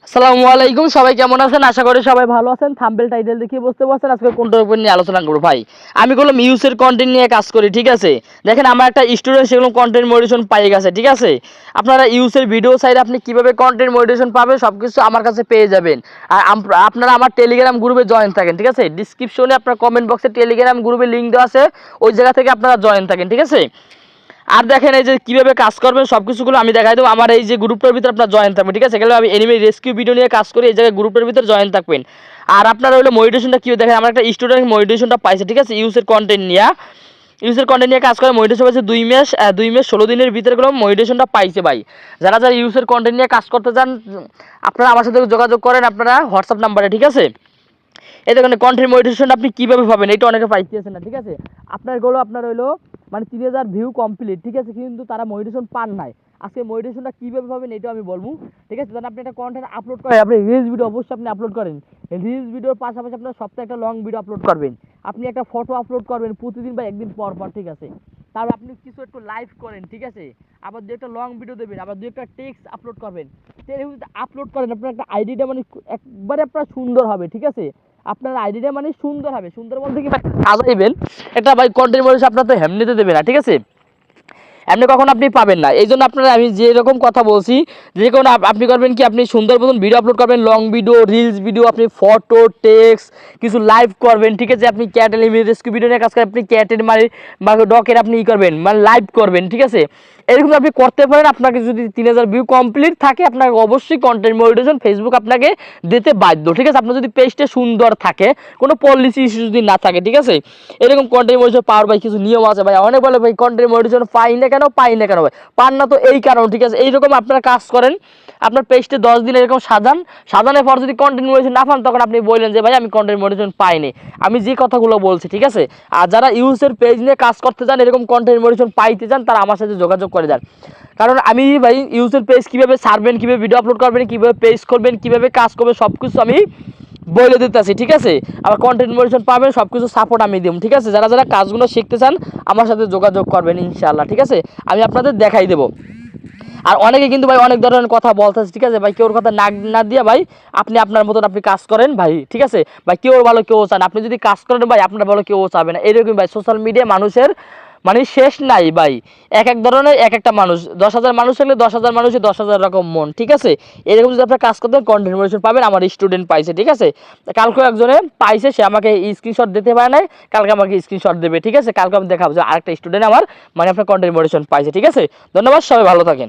আসসালামু আলাইকুম, সবাই কেমন আছেন? আশা করি সবাই ভালো আছেন। থাম্বনেল টাইটেল দেখে বুঝতে পারছেন আজকে কোনটার উপর নিয়ে আলোচনা করব। ভাই আমি করলাম ইউসের কন্টেন্ট নিয়ে কাজ করি, ঠিক আছে? দেখেন আমার একটা স্টুডেন্ট সেগুলো কন্টেন্ট মডিটেশন পেয়ে গেছে, ঠিক আছে? আপনারা ইউসের ভিডিও সাইড আপনি কিভাবে কন্টেন্ট মডিটেশন পাবেন সবকিছু আমার কাছে পেয়ে যাবেন। আর আপনারা আমার টেলিগ্রাম গ্রুপে জয়েন থাকেন, ঠিক আছে? ডিসক্রিপশনে আপনার কমেন্ট বক্সে টেলিগ্রাম গ্রুপে লিঙ্ক দেওয়া আছে, ওই জায়গা থেকে আপনারা জয়েন থাকেন, ঠিক আছে? আর দেখেন এই যে কিভাবে কাজ করবেন সবকিছুগুলো আমি দেখাই দেবো। আমার এই যে গ্রুপটার ভিতরে আপনার জয়েন থাকবেন, ঠিক আছে? গেলে আমি এনিমি রেস্কিউ ভিডিও নিয়ে কাজ করি, এই জায়গায় গ্রুপের ভিতরে জয়েন থাকবেন। আর আপনারা হলো মডিটেশনটা কীভাবে দেখেন, আমার একটা স্টুডেন্ট মডিটেশনটা পাইছে, ঠিক আছে? ইউসের কন্টেন্ট নিয়ে কাজ করে মডিটেশন পাইছে 2 মাস 16 দিনের ভিতরে কোনো মডিটেশনটা পাইছে ভাই। যারা যারা ইউসের কন্টেন্ট নিয়ে কাজ করতে চান আপনারা আমার সাথে যোগাযোগ করেন আপনারা হোয়াটসঅ্যাপ নাম্বারে, ঠিক আছে? এই দেখুন কন্টেন্ট মনিটাইজেশন আপনি কীভাবে পাবেন, এটা অনেকে পাইতেছেন না, ঠিক আছে? আপনার গোল আপনার হইলো মানে 30,000 ভিউ কমপ্লিট, ঠিক আছে? কিন্তু তারা মনিটাইজেশন পান নাই। আজকে মনিটাইজেশনটা কীভাবে পাবেন এটাও আমি বলবো, ঠিক আছে? তাহলে আপনি একটা কন্টেন্ট আপলোড করেন, আপনি রিলস ভিডিও অবশ্যই আপনি আপলোড করেন। রিলস ভিডিওর পাশাপাশি আপনার সপ্তাহে একটা লং ভিডিও আপলোড করবেন, আপনি একটা ফটো আপলোড করবেন প্রতিদিন বা একদিন পর পর, ঠিক আছে? তারপর আপনি কিছু একটু লাইভ করেন, ঠিক আছে? আবার দু একটা লং ভিডিও দেবেন, আবার দু একটা টেক্সট আপলোড করবেন। এরকম যদি আপলোড করেন আপনার একটা আইডিটা মানে একবারে আপনার সুন্দর হবে, ঠিক আছে? আপনার আইডিটা মানে সুন্দর হবে, সুন্দর বলতে কি সাজাইবেন একটা ভাই কন্টেন্ট মডেল আপনার তো হেমনিতে দেবে না, ঠিক আছে? এমনি কখন আপনি পাবেন না। এই জন্য আপনারা আমি যেরকম কথা বলছি যে কোনো আপনি করবেন কি আপনি সুন্দর মতন ভিডিও আপলোড করবেন, লং ভিডিও রিলস ভিডিও, আপনি ফটো টেক্সট কিছু লাইভ করবেন, ঠিক আছে? আপনি ক্যাটেল রেস্কিউ ভিডিও নিয়ে কাজ করেন, আপনি ক্যাটের মানে বা ডকের আপনি করবেন মানে লাইভ করবেন, ঠিক আছে? এরকম আপনি করতে পারেন। আপনাকে যদি 3000 ভিউ কমপ্লিট থাকে আপনাকে অবশ্যই কন্টেন্ট মনিটাইজেশন ফেসবুক আপনাকে দিতে বাধ্য, ঠিক আছে? আপনার যদি পেজটা সুন্দর থাকে, কোনো পলিসি ইস্যু যদি না থাকে, ঠিক আছে? এরকম কন্টেন্ট মনিটাইজেশন পাওয়ার ভাই কিছু নিয়ম আছে ভাই। অনেক বলে ভাই কন্টেন্ট মনিটাইজেশন পাই না কেন ভাই? পান না তো এই কারণ, ঠিক আছে? এইরকম আপনারা কাজ করেন, আপনার পেজটা 10 দিন এরকম সাজানোর পর যদি কন্টেন্ট মনিটাইজেশন না পান তখন আপনি বললেন যে ভাই আমি কন্টেন্ট মনিটাইজেশন পাইনি। আমি যে কথাগুলো বলছি, ঠিক আছে? আর যারা ইউজের পেজ নিয়ে কাজ করতে চান, এরকম কন্টেন্ট মনিটাইজেশন পাইতে চান, তারা আমার সাথে যোগাযোগ করে দেন। কারণ আমি ভাই ইউজের পেজ কীভাবে ছাড়বেন, কীভাবে ভিডিও আপলোড করবেন, কীভাবে পেজ করবেন, কীভাবে কাজ করবেন সব কিছু আমি বলে দিতেছি, ঠিক আছে? আবার কন্টেন্ট মনিটাইজেশন পাবেন, সব কিছু সাপোর্ট আমি দিব, ঠিক আছে? যারা যারা কাজগুলো শিখতে চান আমার সাথে যোগাযোগ করবেন ইনশাআল্লাহ, ঠিক আছে? আমি আপনাদের দেখাই দেবো। আর অনেকে কিন্তু ভাই অনেক ধরনের কথা বলতেছে, ঠিক আছে ভাই? কেউর কথা নাক না দিয়ে ভাই আপনি আপনার মতন আপনি কাজ করেন ভাই, ঠিক আছে ভাই? কেউ ভালো কেউ চান, আপনি যদি কাজ করেন ভাই আপনার ভালো কেউ চাবে না। এরকম ভাই সোশ্যাল মিডিয়া মানুষের মানে শেষ নাই ভাই। এক এক ধরনের এক একটা মানুষ, 10,000 মানুষ থাকলে 10,000 মানুষের 10,000 রকম মন, ঠিক আছে? এরকম যদি আপনার কাজ করতে কন্টেন্ট মনিটাইজেশন পাবেন। আমার স্টুডেন্ট পাইছে, ঠিক আছে? কালকে একজনে পাইছে, সে আমাকে স্ক্রিনশট দিতে পারে নাই, কালকে আমাকে স্ক্রিনশট দেবে, ঠিক আছে? কালকে আমি দেখাবো যে আরেকটা স্টুডেন্ট আমার মানে আপনার কন্টেন্ট মনিটাইজেশন পাইছে, ঠিক আছে? ধন্যবাদ, সবাই ভালো থাকেন।